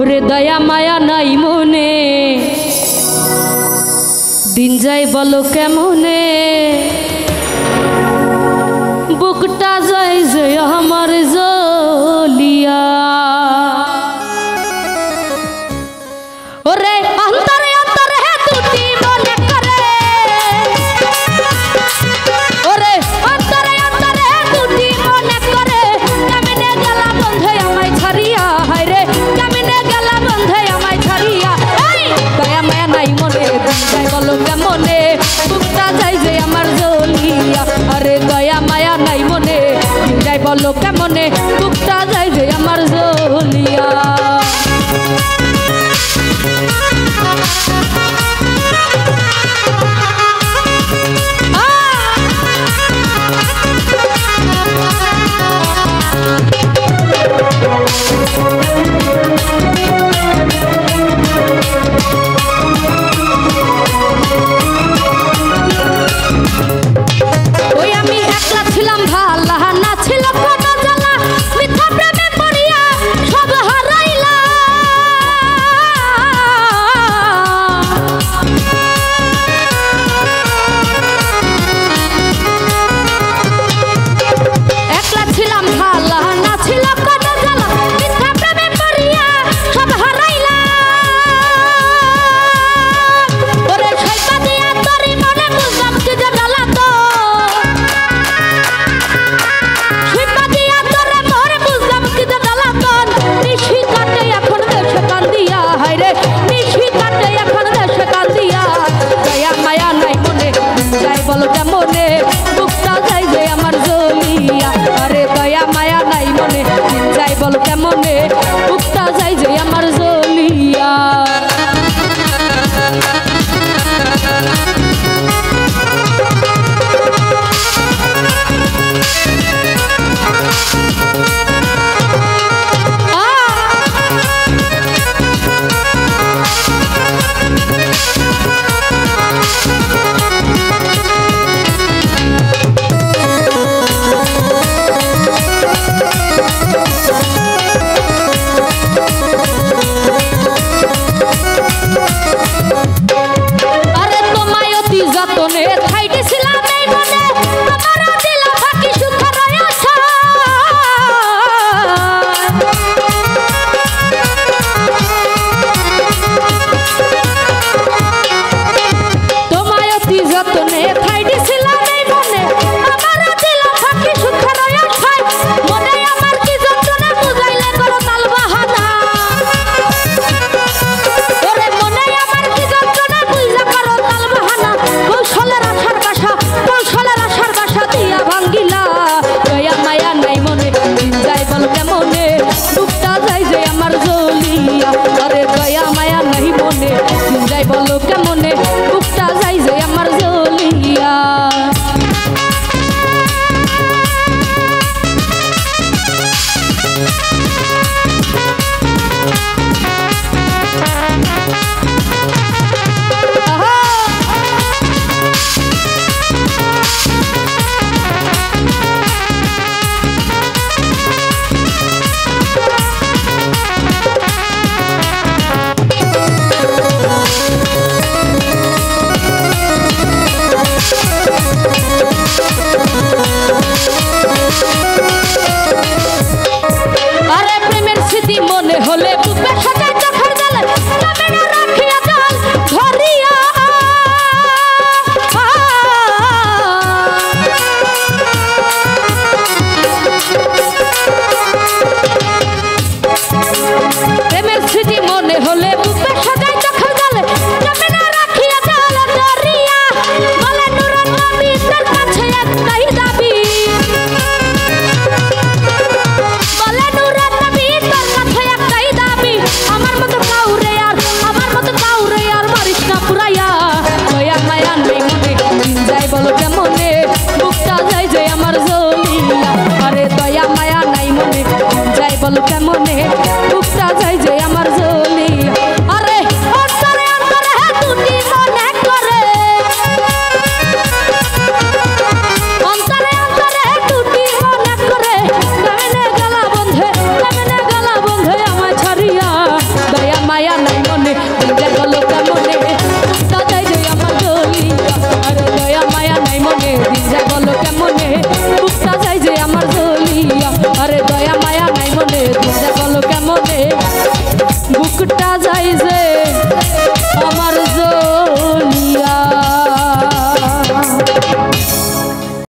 ওরে দয়া মায়া নাই মনে দিন যায় বলো কেমনে বুকটা যায় যে আমার জ্বলিয়া ওরে অন্তরে অন্তরে দুটি মনে করে ওরে অন্তরে অন্তরে দুটি মনে করে কেমনে গেলা বন্ধে আমায় ছাড়িয়া হায় রে কেমনে গেলা বন্ধে আমায় ছাড়িয়া এই দয়া মায়া নাই মনে দিন যায় বলো কেমনে বুকটা যায় যে আমার জ্বলিয়া আরে দয়া মায়া নাই মনে দিন যায় বলো কেমনে বুকটা যায় যে আমার জ্বলিয়া বলো কেমনে বুকটা যায় যে আমার জ্বলিয়া বলো কেমনে বুকটা যাই যে আমার জ্বলিয়া আরে প্রেমের স্মৃতি মনে হলে বুকে